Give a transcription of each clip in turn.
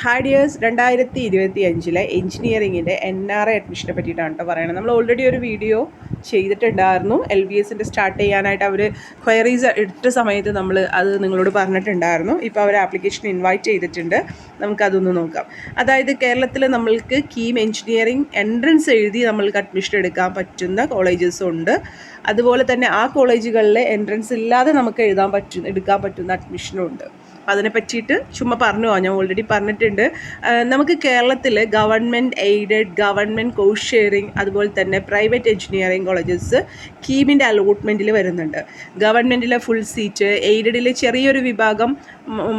Hi dears, 2025 എഞ്ചിനീയറിങ്ങിൻ്റെ NRI അഡ്മിഷനെ പറ്റിയിട്ടാണ് കേട്ടോ പറയുന്നത്. നമ്മൾ ഓൾറെഡി ഒരു വീഡിയോ ചെയ്തിട്ടുണ്ടായിരുന്നു. LBSൻ്റെ സ്റ്റാർട്ട് ചെയ്യാനായിട്ട് അവർ ക്വയറീസ് എടുത്ത സമയത്ത് നമ്മൾ അത് നിങ്ങളോട് പറഞ്ഞിട്ടുണ്ടായിരുന്നു. ഇപ്പോൾ അവർ ആപ്ലിക്കേഷൻ ഇൻവൈറ്റ് ചെയ്തിട്ടുണ്ട്. നമുക്കതൊന്ന് നോക്കാം. അതായത് കേരളത്തിൽ നമ്മൾക്ക് കീം എഞ്ചിനീയറിംഗ് എൻട്രൻസ് എഴുതി നമ്മൾക്ക് അഡ്മിഷൻ എടുക്കാൻ പറ്റുന്ന കോളേജസും ഉണ്ട്. അതുപോലെ തന്നെ ആ കോളേജുകളിൽ എൻട്രൻസ് ഇല്ലാതെ നമുക്ക് എടുക്കാൻ പറ്റുന്ന അഡ്മിഷനും ഉണ്ട്. അതിനെ പറ്റിയിട്ട് ചുമ്മാ പറഞ്ഞു ഞാൻ ഓൾറെഡി പറഞ്ഞിട്ടുണ്ട്. നമുക്ക് കേരളത്തിൽ government aided, government course sharing, അതുപോലെ തന്നെ പ്രൈവറ്റ് എഞ്ചിനീയറിംഗ് കോളേജസ് കീമിൻ്റെ അലോട്ട്മെൻറ്റിൽ വരുന്നുണ്ട്. ഗവൺമെൻറ്റിലെ ഫുൾ സീറ്റ്, എയ്ഡഡിൽ ചെറിയൊരു വിഭാഗം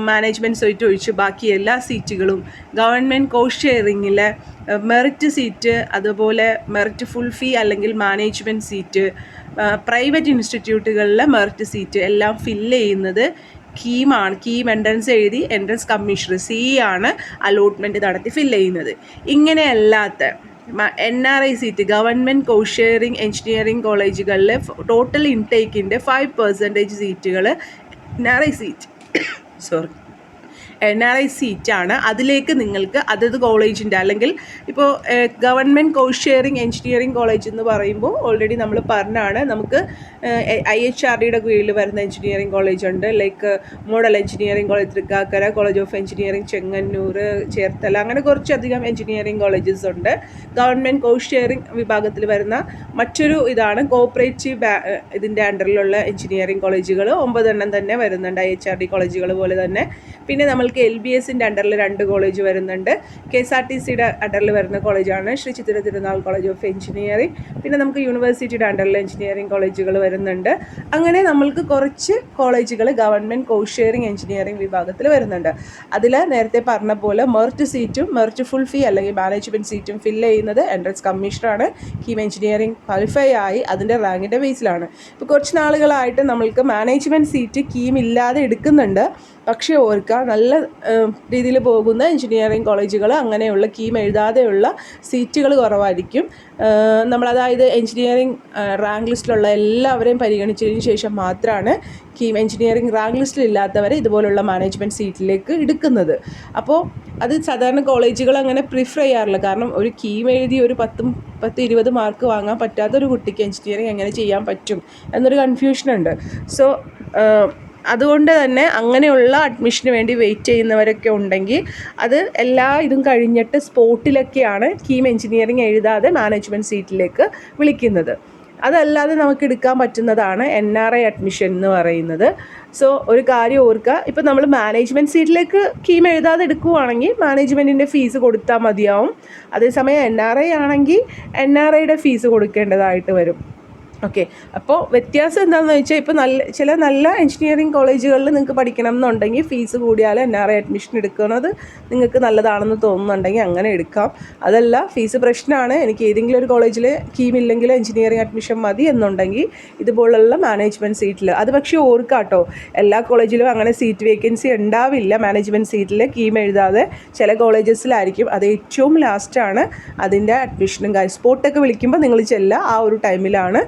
മാനേജ്മെൻറ്റ് സീറ്റ് ഒഴിച്ച് ബാക്കി എല്ലാ സീറ്റുകളും, ഗവൺമെൻറ് കോഴ്സ് ഷെയറിങ്ങിലെ മെറിറ്റ് സീറ്റ്, അതുപോലെ മെറിറ്റ് ഫുൾ ഫീ അല്ലെങ്കിൽ മാനേജ്മെൻറ്റ് സീറ്റ്, പ്രൈവറ്റ് ഇൻസ്റ്റിറ്റ്യൂട്ടുകളിലെ മെറിറ്റ് സീറ്റ് എല്ലാം ഫില്ല് ചെയ്യുന്നത് കീമാണ്. കീം എൻട്രൻസ് എഴുതി എൻട്രൻസ് കമ്മീഷണർ CE ആണ് അലോട്ട്മെൻറ്റ് നടത്തി ഫില്ല് ചെയ്യുന്നത്. ഇങ്ങനെയല്ലാത്ത NRI seat, government course sharing engineering കോളേജുകളിൽ ടോട്ടൽ ഇൻടേക്കിൻ്റെ 5% സീറ്റുകൾ NRI സീറ്റാണ്. അതിലേക്ക് നിങ്ങൾക്ക് അതത് കോളേജിൻ്റെ അല്ലെങ്കിൽ ഇപ്പോൾ government course sharing engineering college എന്ന് പറയുമ്പോൾ ഓൾറെഡി നമ്മൾ പറഞ്ഞാണ്. നമുക്ക് IHRDയുടെ കീഴിൽ വരുന്ന എഞ്ചിനീയറിംഗ് കോളേജ് ഉണ്ട്. Like model engineering college Thrikkakara, college of engineering Chengannur, Cherthala, അങ്ങനെ കുറച്ചധികം എഞ്ചിനീയറിംഗ് കോളേജസ് ഉണ്ട്. ഗവൺമെൻറ് കോഴ്സ് ഷെയറിംഗ് വിഭാഗത്തിൽ വരുന്ന മറ്റൊരു ഇതാണ് കോഓപ്പറേറ്റീവ് ഇതിൻ്റെ അണ്ടറിലുള്ള എഞ്ചിനീയറിംഗ് കോളേജുകൾ 9 എണ്ണം തന്നെ വരുന്നുണ്ട്, IHRD കോളേജുകൾ പോലെ തന്നെ. പിന്നെ നമ്മൾക്ക് LBSൻ്റെ അണ്ടറിൽ 2 കോളേജ് വരുന്നുണ്ട്. KSRTCയുടെ അണ്ടറിൽ വരുന്ന കോളേജാണ് Shri Chithira Thirunal college of engineering. പിന്നെ നമുക്ക് യൂണിവേഴ്സിറ്റിയുടെ അണ്ടറിൽ എഞ്ചിനീയറിംഗ് കോളേജുകൾ വരുന്നുണ്ട്. അങ്ങനെ നമ്മൾക്ക് കുറച്ച് കോളേജുകൾ ഗവൺമെൻറ് കോഴ്സ് ഷെയറിംഗ് എഞ്ചിനീയറിംഗ് വിഭാഗത്തിൽ വരുന്നുണ്ട്. അതിൽ നേരത്തെ പറഞ്ഞ പോലെ മെറിറ്റ് സീറ്റും മെറിറ്റ് ഫുൾ ഫീ അല്ലെങ്കിൽ മാനേജ്മെൻറ്റ് സീറ്റും ഫില്ല് ചെയ്യുന്നത് എൻട്രൻസ് കമ്മീഷണറാണ്. കീം എഞ്ചിനീയറിംഗ് ക്വാളിഫൈ ആയി അതിൻ്റെ റാങ്കിൻ്റെ ബേസിലാണ്. ഇപ്പോൾ കുറച്ച് നാളുകളായിട്ട് നമ്മൾക്ക് മാനേജ്മെൻറ്റ് സീറ്റ് കീം ഇല്ലാതെ എടുക്കുന്നുണ്ട്. പക്ഷേ ഓർക്കുക, നല്ല രീതിയിൽ പോകുന്ന എഞ്ചിനീയറിംഗ് കോളേജുകൾ അങ്ങനെയുള്ള കീം എഴുതാതെയുള്ള സീറ്റുകൾ കുറവായിരിക്കും. നമ്മളതായത് എഞ്ചിനീയറിംഗ് റാങ്ക് ലിസ്റ്റിലുള്ള എല്ലാവരെയും പരിഗണിച്ചതിന് ശേഷം മാത്രമാണ് കീം എഞ്ചിനീയറിംഗ് റാങ്ക് ലിസ്റ്റിലില്ലാത്തവരെ ഇതുപോലുള്ള മാനേജ്മെൻറ്റ് സീറ്റിലേക്ക് എടുക്കുന്നത്. അപ്പോൾ അത് സാധാരണ കോളേജുകൾ അങ്ങനെ പ്രിഫർ ചെയ്യാറില്ല. കാരണം ഒരു കീം എഴുതി ഒരു 10-20 മാർക്ക് വാങ്ങാൻ പറ്റാത്തൊരു കുട്ടിക്ക് എഞ്ചിനീയറിംഗ് എങ്ങനെ ചെയ്യാൻ പറ്റും എന്നൊരു കൺഫ്യൂഷനുണ്ട്. സോ അതുകൊണ്ട് തന്നെ അങ്ങനെയുള്ള അഡ്മിഷന് വേണ്ടി വെയിറ്റ് ചെയ്യുന്നവരൊക്കെ ഉണ്ടെങ്കിൽ അത് എല്ലാ ഇതും കഴിഞ്ഞിട്ട് സ്പോട്ടിലൊക്കെയാണ് കീം എഞ്ചിനീയറിംഗ് എഴുതാതെ മാനേജ്മെൻറ്റ് സീറ്റിലേക്ക് വിളിക്കുന്നത്. അതല്ലാതെ നമുക്ക് എടുക്കാൻ പറ്റുന്നതാണ് NRI അഡ്മിഷൻ എന്ന് പറയുന്നത്. സോ ഒരു കാര്യം ഓർക്കുക, ഇപ്പോൾ നമ്മൾ മാനേജ്മെൻറ്റ് സീറ്റിലേക്ക് കീം എഴുതാതെ എടുക്കുകയാണെങ്കിൽ മാനേജ്മെൻറ്റിൻ്റെ ഫീസ് കൊടുത്താൽ മതിയാവും. അതേസമയം NRI ആണെങ്കിൽ NRIയുടെ ഫീസ് കൊടുക്കേണ്ടതായിട്ട് വരും. ഓക്കെ, അപ്പോൾ വ്യത്യാസം എന്താണെന്ന് വെച്ചാൽ ഇപ്പോൾ ചില നല്ല എഞ്ചിനീയറിംഗ് കോളേജുകളിൽ നിങ്ങൾക്ക് പഠിക്കണം എന്നുണ്ടെങ്കിൽ ഫീസ് കൂടിയാൽ NRI അഡ്മിഷൻ എടുക്കുന്നത് നിങ്ങൾക്ക് നല്ലതാണെന്ന് തോന്നുന്നുണ്ടെങ്കിൽ അങ്ങനെ എടുക്കാം. അതല്ല ഫീസ് പ്രശ്നമാണ്, എനിക്ക് ഏതെങ്കിലും ഒരു കോളേജിൽ കീമില്ലെങ്കിൽ എഞ്ചിനീയറിംഗ് അഡ്മിഷൻ മതി എന്നുണ്ടെങ്കിൽ ഇതുപോലുള്ള മാനേജ്മെൻറ്റ് സീറ്റിൽ, അത് പക്ഷേ ഓർക്കാട്ടോ, എല്ലാ കോളേജിലും അങ്ങനെ സീറ്റ് വേക്കൻസി ഉണ്ടാവില്ല. മാനേജ്മെൻറ്റ് സീറ്റിൽ കീം എഴുതാതെ ചില കോളേജസിലായിരിക്കും. അത് ഏറ്റവും ലാസ്റ്റാണ് അതിൻ്റെ അഡ്മിഷനും കാര്യം. സ്പോട്ടൊക്കെ വിളിക്കുമ്പോൾ നിങ്ങൾ ചെല്ലുക, ആ ഒരു ടൈമിലാണ്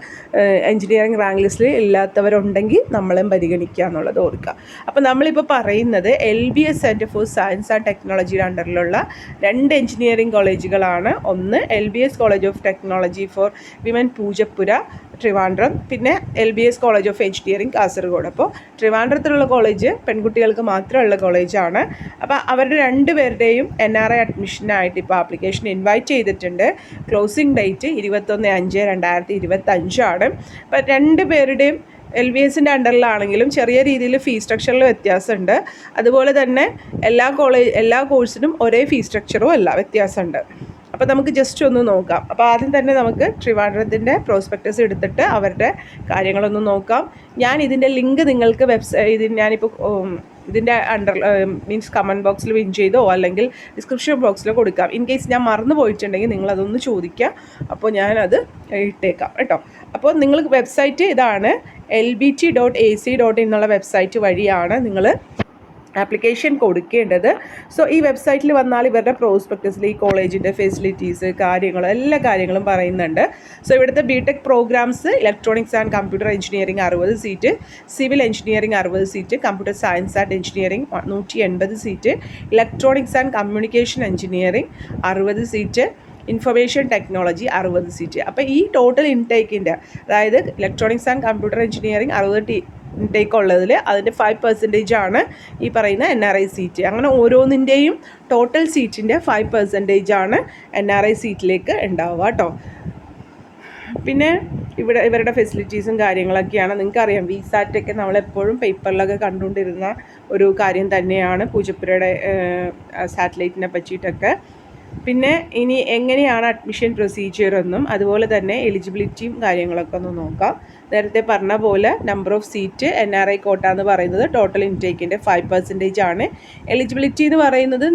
എഞ്ചിനീയറിംഗ് റാങ്ക് ലിസ്റ്റിൽ ഇല്ലാത്തവരുണ്ടെങ്കിൽ നമ്മളെയും പരിഗണിക്കുക എന്നുള്ളത് ഓർക്കുക. അപ്പോൾ നമ്മളിപ്പോൾ പറയുന്നത് LBS centre for science and ടെക്നോളജിയുടെ അണ്ടറിലുള്ള 2 എഞ്ചിനീയറിംഗ് കോളേജുകളാണ്. ഒന്ന് LBS college of technology for women Poojappura Trivandrum, പിന്നെ LBS college of engineering Kasaragod. അപ്പോൾ ട്രിവാൻഡ്രത്തിലുള്ള കോളേജ് പെൺകുട്ടികൾക്ക് മാത്രമുള്ള കോളേജാണ്. അപ്പോൾ അവരുടെ 2 പേരുടെയും NRI അഡ്മിഷനായിട്ട് ഇപ്പോൾ ആപ്ലിക്കേഷൻ ഇൻവൈറ്റ് ചെയ്തിട്ടുണ്ട്. ക്ലോസിംഗ് ഡേറ്റ് 21/5/2025 ആണ്. അപ്പോൾ 2 പേരുടെയും LBSൻ്റെ അണ്ടറിലാണെങ്കിലും ചെറിയ രീതിയിൽ ഫീസ് സ്ട്രക്ചറിൽ വ്യത്യാസമുണ്ട്. അതുപോലെ തന്നെ എല്ലാ കോഴ്സിനും ഒരേ ഫീസ് സ്ട്രക്ചറും അല്ല, വ്യത്യാസമുണ്ട്. അപ്പോൾ നമുക്ക് ജസ്റ്റ് ഒന്ന് നോക്കാം. അപ്പോൾ ആദ്യം തന്നെ നമുക്ക് ട്രിവാൻഡ്രത്തിൻ്റെ പ്രോസ്പെക്ടസ് എടുത്തിട്ട് അവരുടെ കാര്യങ്ങളൊന്ന് നോക്കാം. ഞാൻ ഇതിൻ്റെ ലിങ്ക് നിങ്ങൾക്ക് ഞാനിപ്പോൾ ഇതിൻ്റെ മീൻസ് കമൻറ്റ് ബോക്സിൽ വിൻ ചെയ്തോ അല്ലെങ്കിൽ ഡിസ്ക്രിപ്ഷൻ ബോക്സിലോ കൊടുക്കാം. ഇൻ കേസ് ഞാൻ മറന്നു പോയിട്ടുണ്ടെങ്കിൽ നിങ്ങളതൊന്ന് ചോദിക്കുക, അപ്പോൾ ഞാനത് ഇട്ടേക്കാം കേട്ടോ. അപ്പോൾ നിങ്ങൾക്ക് വെബ്സൈറ്റ് ഇതാണ്, lbt.ac.in എന്നുള്ള വെബ്സൈറ്റ് വഴിയാണ് നിങ്ങൾ ആപ്ലിക്കേഷൻ കൊടുക്കേണ്ടത്. സോ ഈ വെബ്സൈറ്റിൽ വന്നാൽ ഇവരുടെ പ്രോസ്പെക്ടസിൽ ഈ കോളേജിൻ്റെ ഫെസിലിറ്റീസ് കാര്യങ്ങൾ എല്ലാ കാര്യങ്ങളും പറയുന്നുണ്ട്. സോ ഇവിടുത്തെ BTech programmes electronics and computer engineering 60 seat, civil engineering 60 seat, computer science and engineering 180 seat, electronics and communication engineering 60 seat, information technology 60 seat. അപ്പോൾ ഈ ടോട്ടൽ ഇൻടേക്കിൻ്റെ അതായത് electronics and computer engineering 60 intake ഉള്ളതിൽ അതിൻ്റെ 5% ആണ് ഈ പറയുന്ന NRI സീറ്റ്. അങ്ങനെ ഓരോന്നിൻ്റെയും ടോട്ടൽ സീറ്റിൻ്റെ 5% ആണ് NRI സീറ്റിലേക്ക് ഉണ്ടാവുക കേട്ടോ. പിന്നെ ഇവരുടെ ഫെസിലിറ്റീസും കാര്യങ്ങളൊക്കെയാണ് നിങ്ങൾക്കറിയാം. വിസാറ്റൊക്കെ നമ്മളെപ്പോഴും പേപ്പറിലൊക്കെ കണ്ടുകൊണ്ടിരുന്ന ഒരു കാര്യം തന്നെയാണ് പൂജപ്പുരയുടെ സാറ്റലൈറ്റിനെ പറ്റിയിട്ടൊക്കെ. പിന്നെ ഇനി എങ്ങനെയാണ് അഡ്മിഷൻ പ്രൊസീജിയർ എന്നും അതുപോലെ തന്നെ എലിജിബിലിറ്റിയും കാര്യങ്ങളൊക്കെ ഒന്ന് നോക്കാം. നേരത്തെ പറഞ്ഞ പോലെ നമ്പർ ഓഫ് സീറ്റ് NRI കോട്ട എന്ന് പറയുന്നത് ടോട്ടൽ ഇൻടേക്കിൻ്റെ 5% ആണ്. എലിജിബിലിറ്റി എന്ന് പറയുന്നത്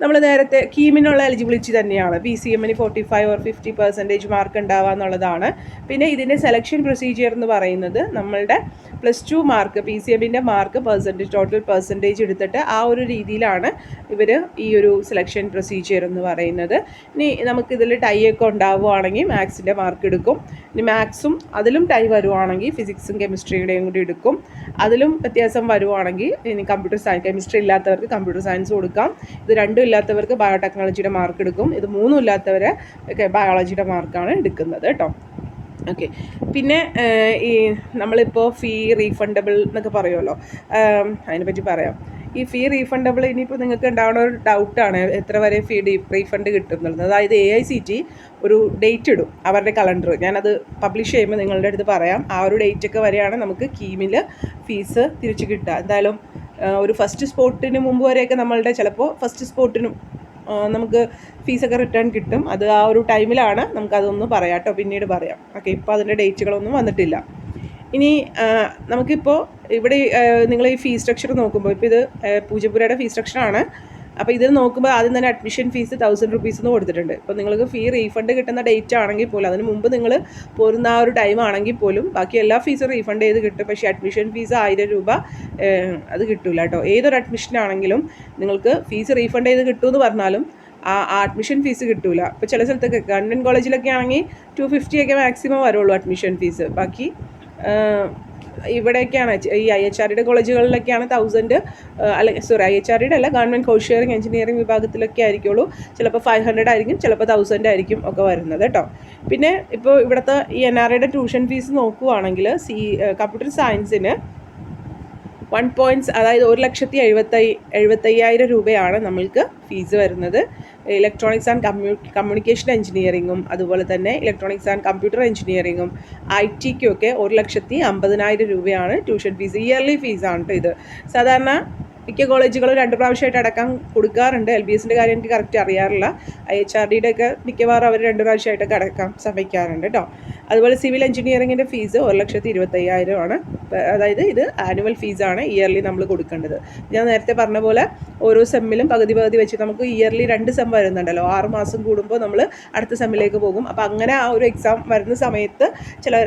നമ്മൾ നേരത്തെ കീമിനുള്ള എലിജിബിലിറ്റി തന്നെയാണ്. PCMന് 45 or 50% മാർക്ക് ഉണ്ടാവുക എന്നുള്ളതാണ്. പിന്നെ ഇതിൻ്റെ സെലക്ഷൻ പ്രൊസീജിയർ എന്ന് പറയുന്നത് നമ്മളുടെ +2 മാർക്ക് PCMൻ്റെ മാർക്ക് ടോട്ടൽ പെർസെൻറ്റേജ് എടുത്തിട്ട് ആ ഒരു രീതിയിലാണ് ഇവർ ഈ ഒരു സെലക്ഷൻ പ്രൊസീജിയർ എന്ന് പറയുന്നത്. ഇനി നമുക്കിതിൽ ടൈ ഒക്കെ ഉണ്ടാവുകയാണെങ്കിൽ മാത്സിൻ്റെ മാർക്ക് എടുക്കും. ഇനി മാത്സും അതിലും ടൈ വരുവാണെങ്കിൽ ഫിസിക്സും കെമിസ്ട്രിയുടെയും കൂടി എടുക്കും. അതിലും വ്യത്യാസം വരുവാണെങ്കിൽ ഇനി കമ്പ്യൂട്ടർ സയൻസ് കെമിസ്ട്രി ഇല്ലാത്തവർക്ക് കമ്പ്യൂട്ടർ സയൻസ് കൊടുക്കാം. ഇത് രണ്ടും ഇല്ലാത്തവർക്ക് ബയോടെക്നോളജിയുടെ മാർക്ക് എടുക്കും. ഇത് മൂന്നും ഇല്ലാത്തവരെ ബയോളജിയുടെ മാർക്കാണ് എടുക്കുന്നത് കേട്ടോ. ഓക്കെ. പിന്നെ ഈ നമ്മളിപ്പോൾ ഫീ റീഫണ്ടബിൾ എന്നൊക്കെ പറയുമല്ലോ, അതിനെപ്പറ്റി പറയാം. ഈ ഫീ റീഫണ്ടബിൾ ഇനിയിപ്പോൾ നിങ്ങൾക്ക് ഉണ്ടാവുന്ന ഒരു ഡൗട്ടാണ് എത്ര വരെ ഫീ റീഫണ്ട് കിട്ടും എന്നുള്ളത്. അതായത് AICT ഒരു ഡേറ്റ് ഇടും അവരുടെ കലണ്ടർ. ഞാനത് പബ്ലിഷ് ചെയ്യുമ്പോൾ നിങ്ങളുടെ അടുത്ത് പറയാം. ആ ഒരു ഡേറ്റൊക്കെ വരെയാണ് നമുക്ക് കീമിൽ ഫീസ് തിരിച്ച് കിട്ടുക. എന്തായാലും ഒരു ഫസ്റ്റ് സ്പോട്ടിന് മുമ്പ് വരെയൊക്കെ നമ്മളുടെ ചിലപ്പോൾ ഫസ്റ്റ് സ്പോട്ടിനും നമുക്ക് ഫീസൊക്കെ റിട്ടേൺ കിട്ടും. അത് ആ ഒരു ടൈമിലാണ് നമുക്കതൊന്ന് പറയാം കേട്ടോ, പിന്നീട് പറയാം. ഓക്കെ. ഇപ്പോൾ അതിൻ്റെ ഡേറ്റുകളൊന്നും വന്നിട്ടില്ല. ഇനി നമുക്കിപ്പോൾ ഇവിടെ നിങ്ങൾ ഈ ഫീസ് സ്ട്രക്ചർ നോക്കുമ്പോൾ ഇപ്പോൾ ഇത് പൂജപ്പുരയുടെ ഫീസ് സ്ട്രക്ചറാണ്. അപ്പോൾ ഇതിൽ നോക്കുമ്പോൾ ആദ്യം തന്നെ അഡ്മിഷൻ ഫീസ് 1000 rupees എന്ന് കൊടുത്തിട്ടുണ്ട്. ഇപ്പോൾ നിങ്ങൾക്ക് ഫീ റീഫണ്ട് കിട്ടുന്ന ഡേറ്റ് ആണെങ്കിൽ പോലും അതിന് മുമ്പ് നിങ്ങൾ പോരുന്ന ആ ഒരു ടൈം ആണെങ്കിൽ പോലും ബാക്കി എല്ലാ ഫീസും റീഫണ്ട് ചെയ്ത് കിട്ടും. പക്ഷേ അഡ്മിഷൻ ഫീസ് 1000 രൂപ അത് കിട്ടില്ല കേട്ടോ. ഏതൊരു അഡ്മിഷനാണെങ്കിലും നിങ്ങൾക്ക് ഫീസ് റീഫണ്ട് ചെയ്ത് കിട്ടുമെന്ന് പറഞ്ഞാലും ആ അഡ്മിഷൻ ഫീസ് കിട്ടില്ല. ഇപ്പോൾ ചില സ്ഥലത്തൊക്കെ ഗവൺമെൻറ് കോളേജിലൊക്കെ ആണെങ്കിൽ 250 ഒക്കെ മാക്സിമം വരുള്ളൂ അഡ്മിഷൻ ഫീസ്. ബാക്കി ഇവിടെയൊക്കെയാണ് ഈ IHRD കോളേജുകളിലൊക്കെയാണ് 1000 IHRD അല്ല, ഗവൺമെൻറ് കോഴ്സ് ഷെയറിംഗ് എഞ്ചിനീയറിംഗ് വിഭാഗത്തിലൊക്കെ ആയിരിക്കുള്ളൂ. ചിലപ്പോൾ 500 ആയിരിക്കും, ചിലപ്പോൾ 1000 ആയിരിക്കും ഒക്കെ വരുന്നത് കേട്ടോ. പിന്നെ ഇപ്പോൾ ഇവിടുത്തെ ഈ NRIയുടെ ട്യൂഷൻ ഫീസ് നോക്കുകയാണെങ്കിൽ കമ്പ്യൂട്ടർ സയൻസിന് 1 അതായത് 1,70,75,000 രൂപയാണ് നമ്മൾക്ക് ഫീസ് വരുന്നത്. ഇലക്ട്രോണിക്സ് ആൻഡ് കമ്മ്യൂണിക്കേഷൻ എഞ്ചിനീയറിങ്ങും അതുപോലെ തന്നെ ഇലക്ട്രോണിക്സ് ആൻഡ് കമ്പ്യൂട്ടർ എഞ്ചിനീയറിങ്ങും ITക്കും ഒക്കെ 1,50,000 രൂപയാണ് ട്യൂഷൻ ഫീസ്. ഇയർലി ഫീസാണ് കേട്ടോ ഇത്. സാധാരണ മിക്ക കോളേജുകളും 2 പ്രാവശ്യമായിട്ട് അടക്കാൻ കൊടുക്കാറുണ്ട്. LBSൻ്റെ കാര്യം എനിക്ക് കറക്റ്റ് അറിയാറില്ല. IHRDയുടെ ഒക്കെ മിക്കവാറും അവർ 2 പ്രാവശ്യമായിട്ടൊക്കെ അടക്കാൻ ശ്രമിക്കാറുണ്ട് കേട്ടോ. അതുപോലെ സിവിൽ എഞ്ചിനീയറിങ്ങിൻ്റെ ഫീസ് 1,25,000 ആണ്. അതായത് ഇത് ആനുവൽ ഫീസാണ്, ഇയർലി നമ്മൾ കൊടുക്കേണ്ടത്. ഞാൻ നേരത്തെ പറഞ്ഞ പോലെ ഓരോ സെമ്മിലും പകുതി വെച്ച് നമുക്ക് ഇയർലി 2 സെം വരുന്നുണ്ടല്ലോ. 6 മാസം കൂടുമ്പോൾ നമ്മൾ അടുത്ത സെമ്മിലേക്ക് പോകും. അപ്പോൾ അങ്ങനെ ആ ഒരു എക്സാം വരുന്ന സമയത്ത് ചിലർ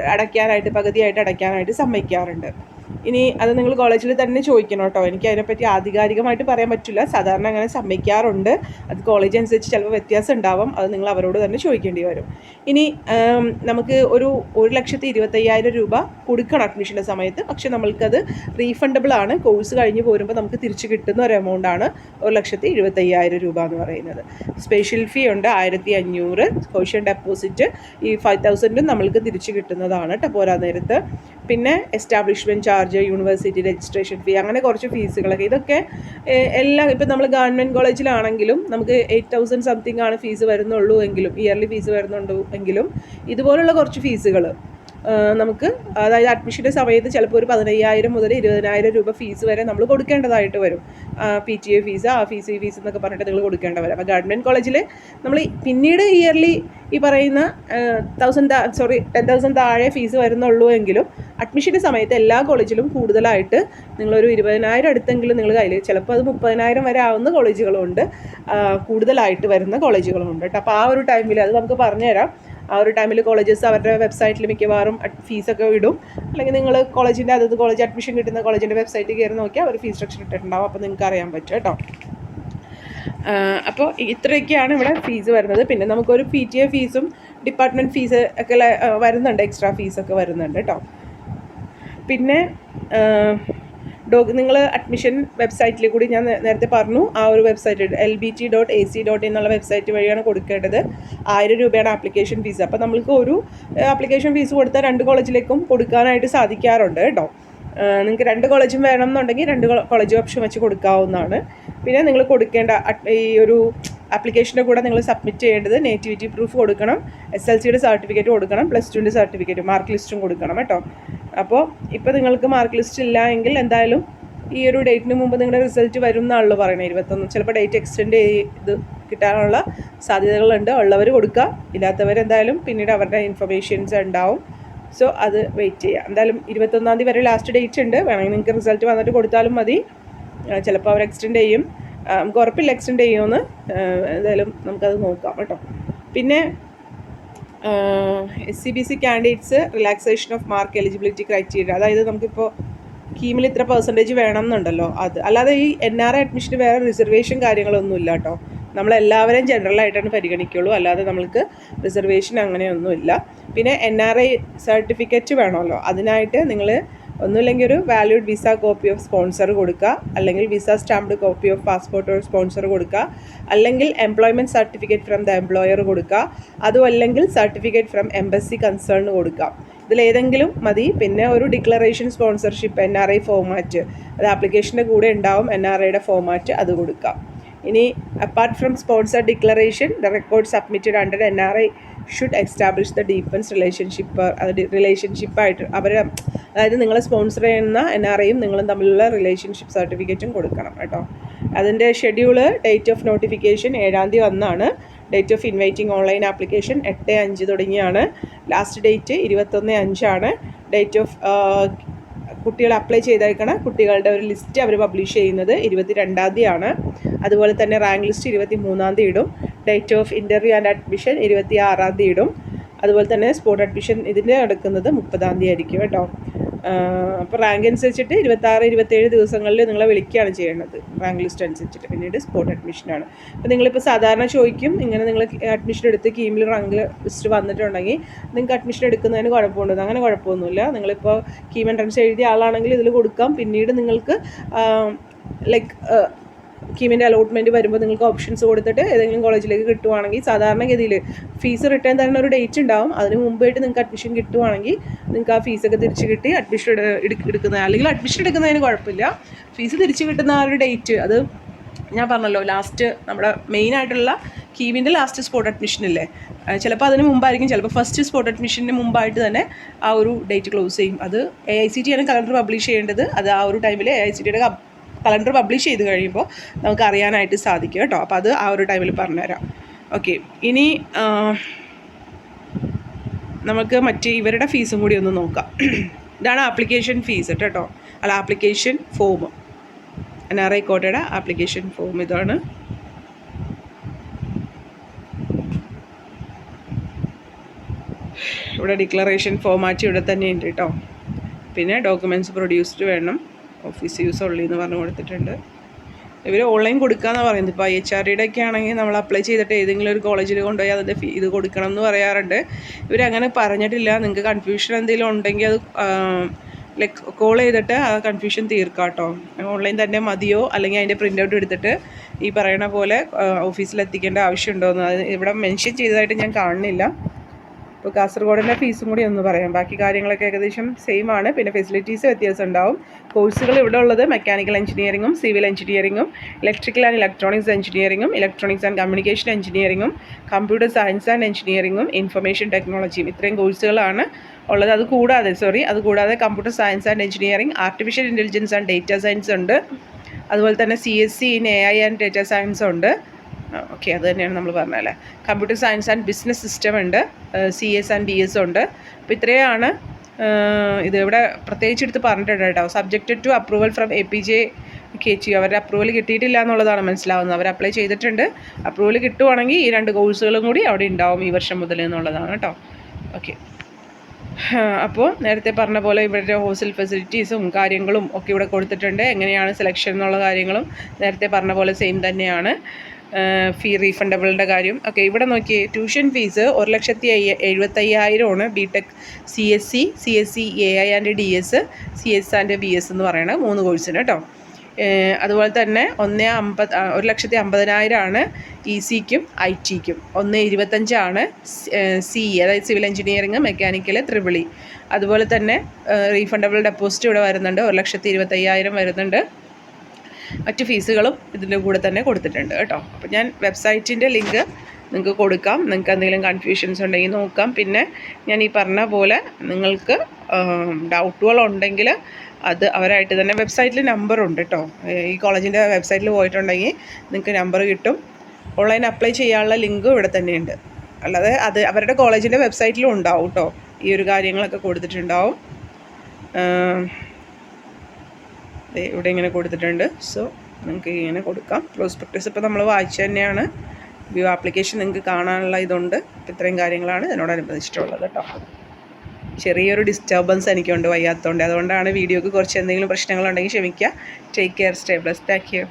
പകുതിയായിട്ട് അടയ്ക്കാനായിട്ട് സമ്മതിക്കാറുണ്ട്. ഇനി അത് നിങ്ങൾ കോളേജിൽ തന്നെ ചോദിക്കണം കേട്ടോ. എനിക്ക് അതിനെപ്പറ്റി ആധികാരികമായിട്ട് പറയാൻ പറ്റില്ല. സാധാരണ അങ്ങനെ സമ്മതിക്കാറുണ്ട്. അത് കോളേജ് അനുസരിച്ച് ചിലപ്പോൾ വ്യത്യാസം ഉണ്ടാവും. അത് നിങ്ങൾ അവരോട് തന്നെ ചോദിക്കേണ്ടി വരും. ഇനി നമുക്ക് ഒരു 1,25,000 രൂപ കൊടുക്കണം അഡ്മിഷൻ്റെ സമയത്ത്. പക്ഷേ നമ്മൾക്കത് റീഫണ്ടബിൾ ആണ്. കോഴ്സ് കഴിഞ്ഞ് പോരുമ്പോൾ നമുക്ക് തിരിച്ച് കിട്ടുന്ന ഒരു എമൗണ്ടാണ് 1,75,000 രൂപ എന്ന് പറയുന്നത്. സ്പെഷ്യൽ ഫീ ഉണ്ട് 1,500. കോഷ്യൻ ഡെപ്പോസിറ്റ് ഈ 5,000 നമ്മൾക്ക് തിരിച്ച് കിട്ടുന്നതാണ് കേട്ടോ പോരാ നേരത്ത്. പിന്നെ എസ്റ്റാബ്ലിഷ്മെൻറ്റ് ചാർജ്, യൂണിവേഴ്സിറ്റി രജിസ്ട്രേഷൻ ഫീ, അങ്ങനെ കുറച്ച് ഫീസുകളൊക്കെ. ഇതൊക്കെ എല്ലാം ഇപ്പം നമ്മൾ ഗവൺമെൻറ് കോളേജിലാണെങ്കിലും നമുക്ക് 8,000 സംതിങ് ആണ് ഫീസ് വരുന്നുള്ളൂ എങ്കിലും, ഇയർലി ഫീസ് വരുന്നുള്ളൂ എങ്കിലും ഇതുപോലുള്ള കുറച്ച് ഫീസുകൾ നമുക്ക്, അതായത് അഡ്മിഷൻ്റെ സമയത്ത് ചിലപ്പോൾ ഒരു 15,000 മുതൽ 20,000 രൂപ ഫീസ് വരെ നമ്മൾ കൊടുക്കേണ്ടതായിട്ട് വരും. PTA ഫീസ്, ആ ഫീസ് ഈ ഫീസ് എന്നൊക്കെ പറഞ്ഞിട്ട് നിങ്ങൾ കൊടുക്കേണ്ട വരും. അപ്പോൾ ഗവൺമെൻറ് കോളേജിൽ നമ്മൾ പിന്നീട് ഇയർലി ഈ പറയുന്ന 10,000 താഴെ ഫീസ് വരുന്നുള്ളൂ എങ്കിലും അഡ്മിഷൻ്റെ സമയത്ത് എല്ലാ കോളേജിലും കൂടുതലായിട്ട് നിങ്ങളൊരു 20,000 അടുത്തെങ്കിലും നിങ്ങൾ കയ്യിൽ, ചിലപ്പോൾ അത് 30,000 വരെ ആവുന്ന കോളേജുകളുമുണ്ട്, കൂടുതലായിട്ട് വരുന്ന കോളേജുകളുമുണ്ട് കേട്ടോ. അപ്പോൾ ആ ഒരു ടൈമിൽ അത് നമുക്ക് പറഞ്ഞുതരാം. ആ ഒരു ടൈമിൽ കോളേജസ് അവരുടെ വെബ്സൈറ്റിൽ മിക്കവാറും ഫീസൊക്കെ ഇടും. അല്ലെങ്കിൽ നിങ്ങൾ കോളേജിൻ്റെ അതത് കോളേജ് അഡ്മിഷൻ കിട്ടുന്ന കോളേജിൻ്റെ വെബ്സൈറ്റിൽ കയറി നോക്കിയാൽ അവർ ഫീസ് സ്ട്രക്ചർ ഇട്ടിട്ടുണ്ടാവും. അപ്പോൾ നിങ്ങൾക്ക് അറിയാൻ പറ്റും കേട്ടോ. അപ്പോൾ ഇത്രയൊക്കെയാണ് ഇവിടെ ഫീസ് വരുന്നത്. പിന്നെ നമുക്കൊരു PTA ഫീസും ഡിപ്പാർട്ട്മെൻറ്റ് ഫീസ് ഒക്കെ വരുന്നുണ്ട്, എക്സ്ട്രാ ഫീസൊക്കെ വരുന്നുണ്ട് കേട്ടോ. പിന്നെ നിങ്ങൾ അഡ്മിഷൻ വെബ്സൈറ്റിൽ കൂടി ഞാൻ നേരത്തെ പറഞ്ഞു, ആ ഒരു വെബ്സൈറ്റ് lbt.ac.in എന്നുള്ള വെബ്സൈറ്റ് വഴിയാണ് കൊടുക്കേണ്ടത്. 1000 രൂപയാണ് ആപ്ലിക്കേഷൻ ഫീസ്. അപ്പോൾ നമ്മൾക്ക് ഒരു ആപ്ലിക്കേഷൻ ഫീസ് കൊടുത്താൽ 2 കോളേജിലേക്കും കൊടുക്കാനായിട്ട് സാധിക്കാറുണ്ട് കേട്ടോ. നിങ്ങൾക്ക് 2 കോളേജും വേണം എന്നുണ്ടെങ്കിൽ 2 കോളേജ് ഓപ്ഷൻ വെച്ച് കൊടുക്കാവുന്നതാണ്. പിന്നെ നിങ്ങൾ കൊടുക്കേണ്ട ഈ ഒരു ആപ്ലിക്കേഷൻ്റെ കൂടെ നിങ്ങൾ സബ്മിറ്റ് ചെയ്യേണ്ടത് നേറ്റിവിറ്റി പ്രൂഫ് കൊടുക്കണം, SLCയുടെ സർട്ടിഫിക്കറ്റ് കൊടുക്കണം, +2ൻ്റെ സർട്ടിഫിക്കറ്റ്, മാർക്ക് ലിസ്റ്റും കൊടുക്കണം കേട്ടോ. അപ്പോൾ ഇപ്പോൾ നിങ്ങൾക്ക് മാർക്ക് ലിസ്റ്റ് ഇല്ല എങ്കിൽ എന്തായാലും ഈ ഒരു ഡേറ്റിന് മുമ്പ് നിങ്ങളുടെ റിസൾട്ട് വരും എന്നാണല്ലോ പറയുന്നത്, 21. ചിലപ്പോൾ ഡേറ്റ് എക്സ്റ്റെൻഡ് ചെയ്ത് കിട്ടാനുള്ള സാധ്യതകളുണ്ട്. ഉള്ളവർ കൊടുക്കുക, ഇല്ലാത്തവർ എന്തായാലും പിന്നീട് അവരുടെ ഇൻഫർമേഷൻസ് ഉണ്ടാവും. സോ അത് വെയിറ്റ് ചെയ്യുക. എന്തായാലും 21-ാം തീയതി വരെ ലാസ്റ്റ് ഡേറ്റ് ഉണ്ട്. വേണമെങ്കിൽ നിങ്ങൾക്ക് റിസൾട്ട് വന്നിട്ട് കൊടുത്താലും മതി. ചിലപ്പോൾ അവർ എക്സ്റ്റെൻഡ് ചെയ്യും, നമുക്ക് ഉറപ്പില്ല എക്സ്റ്റെൻഡ് ചെയ്യുമെന്ന്. എന്തായാലും നമുക്കത് നോക്കാം കേട്ടോ. പിന്നെ SCBC candidates relaxation off mark eligibility criteria, അതായത് നമുക്കിപ്പോൾ കീമിൽ ഇത്ര പെർസെൻറ്റേജ് വേണം എന്നുണ്ടല്ലോ, അത് അല്ലാതെ ഈ NRI അഡ്മിഷന് വേറെ റിസർവേഷൻ കാര്യങ്ങളൊന്നുമില്ല കേട്ടോ. നമ്മളെല്ലാവരെയും ജനറലായിട്ടാണ് പരിഗണിക്കുള്ളൂ, അല്ലാതെ നമ്മൾക്ക് റിസർവേഷൻ അങ്ങനെയൊന്നുമില്ല. പിന്നെ NRI സർട്ടിഫിക്കറ്റ് വേണമല്ലോ, അതിനായിട്ട് നിങ്ങൾ ഒന്നുമില്ലെങ്കിൽ ഒരു valued visa copy of sponsor കൊടുക്കുക, അല്ലെങ്കിൽ visa stamped copy of passport of sponsor കൊടുക്കുക, അല്ലെങ്കിൽ employment certificate from the employer കൊടുക്കുക, അതും അല്ലെങ്കിൽ സർട്ടിഫിക്കറ്റ് ഫ്രം എംബസി കൺസേൺ കൊടുക്കുക. ഇതിലേതെങ്കിലും മതി. പിന്നെ ഒരു ഡിക്ലറേഷൻ സ്പോൺസർഷിപ്പ് NRI ഫോമാറ്റ്, അത് ആപ്ലിക്കേഷൻ്റെ കൂടെ ഉണ്ടാവും, NRIയുടെ ഫോമാറ്റ്, അത് കൊടുക്കാം. ഇനി apart from sponsor declaration the record submitted under NRI should establish the dependence relationship, അത് റിലേഷൻഷിപ്പായിട്ട് അവർ, അതായത് നിങ്ങളെ സ്പോൺസർ ചെയ്യുന്ന NRIയും നിങ്ങളും തമ്മിലുള്ള റിലേഷൻഷിപ്പ് സർട്ടിഫിക്കറ്റും കൊടുക്കണം കേട്ടോ. അതിൻ്റെ ഷെഡ്യൂള് ഡേറ്റ് ഓഫ് നോട്ടിഫിക്കേഷൻ 7-ാം തീയതി വന്നാണ്. Date of inviting online application 8/5 തുടങ്ങിയാണ്. ലാസ്റ്റ് ഡേറ്റ് 21/5 ആണ്. ഡേറ്റ് ഓഫ് കുട്ടികൾ അപ്ലൈ ചെയ്തേക്കണ കുട്ടികളുടെ ഒരു ലിസ്റ്റ് അവർ പബ്ലിഷ് ചെയ്യുന്നത് 22-ാം തീയതിയാണ്. അതുപോലെ തന്നെ റാങ്ക് ലിസ്റ്റ് 23-ാം തീയതി ഇടും. Date of interview and admission 26-ാം തീയതി ഇടും. അതുപോലെ തന്നെ സ്പോട്ട് അഡ്മിഷൻ ഇതിൻ്റെ നടക്കുന്നത് 30-ാം തീയതി ആയിരിക്കും കേട്ടോ. അപ്പോൾ റാങ്ക് അനുസരിച്ചിട്ട് 26-27 ദിവസങ്ങളിൽ നിങ്ങളെ വിളിക്കുകയാണ് ചെയ്യേണ്ടത്, റാങ്ക് ലിസ്റ്റ് അനുസരിച്ചിട്ട്. പിന്നീട് സ്പോട്ട് അഡ്മിഷനാണ്. അപ്പോൾ നിങ്ങളിപ്പോൾ സാധാരണ ചോദിക്കും, ഇങ്ങനെ നിങ്ങൾ അഡ്മിഷൻ എടുത്ത് കീമിൽ റാങ്ക് ലിസ്റ്റ് വന്നിട്ടുണ്ടെങ്കിൽ നിങ്ങൾക്ക് അഡ്മിഷൻ എടുക്കുന്നതിന് കുഴപ്പമുണ്ടോ? അങ്ങനെ കുഴപ്പമൊന്നുമില്ല. നിങ്ങളിപ്പോൾ കീം എൻട്രൻസ് എഴുതിയ ആളാണെങ്കിൽ ഇതിൽ കൊടുക്കാം. പിന്നീട് നിങ്ങൾക്ക് കീമിൻ്റെ അലോട്ട്മെൻറ്റ് വരുമ്പോൾ നിങ്ങൾക്ക് ഓപ്ഷൻസ് കൊടുത്തിട്ട് ഏതെങ്കിലും കോളേജിലേക്ക് കിട്ടുവാണെങ്കിൽ, സാധാരണഗതിയിൽ ഫീസ് റിട്ടേൺ തരുന്ന ഒരു ഡേറ്റ് ഉണ്ടാവും, അതിന് മുമ്പായിട്ട് നിങ്ങൾക്ക് അഡ്മിഷൻ കിട്ടുവാണെങ്കിൽ നിങ്ങൾക്ക് ആ ഫീസൊക്കെ തിരിച്ച് കിട്ടി അഡ്മിഷൻ എടുക്കുന്ന, അല്ലെങ്കിൽ അഡ്മിഷൻ എടുക്കുന്നതിന് കുഴപ്പമില്ല, ഫീസ് തിരിച്ച് കിട്ടുന്ന ആ ഒരു ഡേറ്റ്, അത് ഞാൻ പറഞ്ഞല്ലോ ലാസ്റ്റ് നമ്മുടെ മെയിനായിട്ടുള്ള കീമിൻ്റെ ലാസ്റ്റ് സ്പോട്ട് അഡ്മിഷനില്ലേ, ചിലപ്പോൾ അതിന് മുമ്പായിരിക്കും, ചിലപ്പോൾ ഫസ്റ്റ് സ്പോട്ട് അഡ്മിഷന് മുമ്പായിട്ട് തന്നെ ആ ഒരു ഡേറ്റ് ക്ലോസ് ചെയ്യും. അത് AICTE ആണ് കലണ്ടർ പബ്ലിഷ് ചെയ്യേണ്ടത്. അത് ആ ഒരു ടൈമിൽ AICTEയുടെ കലണ്ടർ പബ്ലിഷ് ചെയ്ത് കഴിയുമ്പോൾ നമുക്ക് അറിയാനായിട്ട് സാധിക്കും കേട്ടോ. അപ്പോൾ അത് ആ ഒരു ടൈമിൽ പറഞ്ഞുതരാം. ഓക്കെ, ഇനി നമുക്ക് ഇവരുടെ ഫീസും കൂടി ഒന്ന് നോക്കാം. ഇതാണ് ആപ്ലിക്കേഷൻ ഫീസ് കേട്ടോ, അല്ല ആപ്ലിക്കേഷൻ ഫോം, NRI കോട്ടയുടെ ആപ്ലിക്കേഷൻ ഫോം ഇതാണ്. ഇവിടെ ഡിക്ലറേഷൻ ഫോമാറ്റ് ഇവിടെ തന്നെ ഉണ്ട് കേട്ടോ. പിന്നെ ഡോക്യുമെൻറ്റ്സ് പ്രൊഡ്യൂസ്ഡ് വേണം, ഓഫീസ് യൂസ് ഉള്ളി എന്ന് പറഞ്ഞു കൊടുത്തിട്ടുണ്ട്. ഇവർ ഓൺലൈൻ കൊടുക്കാമെന്നാണ് പറയുന്നത്. ഇപ്പോൾ IHRDയുടെ ഒക്കെ ആണെങ്കിൽ നമ്മൾ അപ്ലൈ ചെയ്തിട്ട് ഏതെങ്കിലും ഒരു കോളേജിൽ കൊണ്ടുപോയി അതിൻ്റെ ഇത് കൊടുക്കണം എന്ന് പറയാറുണ്ട്. ഇവരങ്ങനെ പറഞ്ഞിട്ടില്ല. നിങ്ങൾക്ക് കൺഫ്യൂഷൻ എന്തെങ്കിലും ഉണ്ടെങ്കിൽ അത് കോൾ ചെയ്തിട്ട് ആ കൺഫ്യൂഷൻ തീർക്കാം കേട്ടോ. ഓൺലൈൻ തന്നെ മതിയോ, അല്ലെങ്കിൽ അതിൻ്റെ പ്രിൻ്റ് ഔട്ട് എടുത്തിട്ട് ഈ പറയണ പോലെ ഓഫീസിൽ എത്തിക്കേണ്ട ആവശ്യമുണ്ടോ എന്ന് അത് ഇവിടെ മെൻഷൻ ചെയ്തതായിട്ട് ഞാൻ കാണുന്നില്ല. ഇപ്പോൾ കാസർഗോഡിൻ്റെ ഫീസും കൂടി ഒന്ന് പറയാം. ബാക്കി കാര്യങ്ങളൊക്കെ ഏകദേശം സെയിം ആണ്. പിന്നെ ഫെസിലിറ്റീസ് വ്യത്യാസം ഉണ്ടാവും. കോഴ്സുകൾ ഇവിടെ ഉള്ളത് മെക്കാനിക്കൽ എഞ്ചിനീയറിങ്ങും സിവിൽ എഞ്ചിനീയറിങ്ങും ഇലക്ട്രിക്കൽ ആൻഡ് ഇലക്ട്രോണിക്സ് എഞ്ചിനീയറിങ്ങും ഇലക്ട്രോണിക്സ് ആൻഡ് കമ്മ്യൂണിക്കേഷൻ എഞ്ചിനീയറിങ്ങും കമ്പ്യൂട്ടർ സയൻസ് ആൻഡ് എഞ്ചിനീയറിങ്ങും ഇൻഫർമേഷൻ ടെക്നോളജിയും, ഇത്രയും കോഴ്സുകളാണ് ഉള്ളത്. അതുകൂടാതെ computer science and engineering, artificial intelligence and data science ഉണ്ട്. അതുപോലെ തന്നെ CSc in AI and data science ഉണ്ട്. ഓക്കെ, അത് തന്നെയാണ് നമ്മൾ പറഞ്ഞല്ലേ. Computer science and business system ഉണ്ട്, CS ആൻഡ് BS ഉണ്ട്. അപ്പോൾ ഇത്രയാണ് ഇത് ഇവിടെ പ്രത്യേകിച്ച് എടുത്ത് പറഞ്ഞിട്ടുണ്ട് കേട്ടോ. Subjected to approval from APJ കേച്ചു. അവരുടെ അപ്രൂവൽ കിട്ടിയിട്ടില്ല എന്നുള്ളതാണ് മനസ്സിലാവുന്നത്. അവർ അപ്ലൈ ചെയ്തിട്ടുണ്ട്. അപ്രൂവൽ കിട്ടുവാണെങ്കിൽ ഈ 2 കോഴ്സുകളും കൂടി അവിടെ ഉണ്ടാവും ഈ വർഷം മുതൽ എന്നുള്ളതാണ് കേട്ടോ. ഓക്കെ, അപ്പോൾ നേരത്തെ പറഞ്ഞ പോലെ ഇവരുടെ ഹോസ്റ്റൽ ഫെസിലിറ്റീസും കാര്യങ്ങളും ഒക്കെ ഇവിടെ കൊടുത്തിട്ടുണ്ട്. എങ്ങനെയാണ് സെലക്ഷൻ എന്നുള്ള കാര്യങ്ങളും നേരത്തെ പറഞ്ഞ പോലെ സെയിം തന്നെയാണ്. ഫീ റീഫണ്ടബിളിൻ്റെ കാര്യം ഒക്കെ ഇവിടെ നോക്കിയേ. Tuition fees 1,75,000 BTech CSC AI and DS CS and BS എന്ന് പറയുന്നത് 3 കോഴ്സിന് കേട്ടോ. അതുപോലെ തന്നെ 1,50,000 ECക്കും ITക്കും. 1,25,000 CE അതായത് civil engineering, mechanical, triple E. അതുപോലെ തന്നെ റീഫണ്ടബിൾ ഡെപ്പോസിറ്റ് ഇവിടെ വരുന്നുണ്ട്. 1,25,000 വരുന്നുണ്ട്. മറ്റ് ഫീസുകളും ഇതിൻ്റെ കൂടെ തന്നെ കൊടുത്തിട്ടുണ്ട് കേട്ടോ. അപ്പോൾ ഞാൻ വെബ്സൈറ്റിൻ്റെ ലിങ്ക് നിങ്ങൾക്ക് കൊടുക്കാം. നിങ്ങൾക്ക് എന്തെങ്കിലും കൺഫ്യൂഷൻസ് ഉണ്ടെങ്കിൽ നോക്കാം. പിന്നെ ഞാൻ ഈ പറഞ്ഞ പോലെ നിങ്ങൾക്ക് ഡൗട്ടുകളുണ്ടെങ്കിൽ അത് അവരായിട്ട് തന്നെ വെബ്സൈറ്റിൽ നമ്പറുണ്ട് കേട്ടോ. ഈ കോളേജിൻ്റെ വെബ്സൈറ്റിൽ പോയിട്ടുണ്ടെങ്കിൽ നിങ്ങൾക്ക് നമ്പർ കിട്ടും. ഓൺലൈൻ അപ്ലൈ ചെയ്യാനുള്ള ലിങ്കും ഇവിടെ തന്നെയുണ്ട്. അല്ലാതെ അത് അവരുടെ കോളേജിൻ്റെ വെബ്സൈറ്റിലും ഉണ്ടാവും കേട്ടോ. ഈ ഒരു കാര്യങ്ങളൊക്കെ കൊടുത്തിട്ടുണ്ടാവും. ഇവിടെ ഇങ്ങനെ കൊടുത്തിട്ടുണ്ട്. സോ നിങ്ങൾക്ക് ഇങ്ങനെ കൊടുക്കാം. പ്രോസ്പെക്ടസ് ഇപ്പോൾ നമ്മൾ വായിച്ചു തന്നെയാണ്. വ്യൂ ആപ്ലിക്കേഷൻ നിങ്ങൾക്ക് കാണാനുള്ള ഇതുണ്ട്. ഇത്രയും കാര്യങ്ങളാണ് ഇതിനോടനുബന്ധിച്ചിട്ടുള്ളത് കേട്ടോ. ചെറിയൊരു ഡിസ്റ്റർബൻസ് എനിക്കുണ്ട് വയ്യാത്തതുകൊണ്ട്. അതുകൊണ്ടാണ് വീഡിയോക്ക് കുറച്ച് എന്തെങ്കിലും പ്രശ്നങ്ങളുണ്ടെങ്കിൽ ക്ഷമിക്കുക. Take care, stay blessed. Thank you.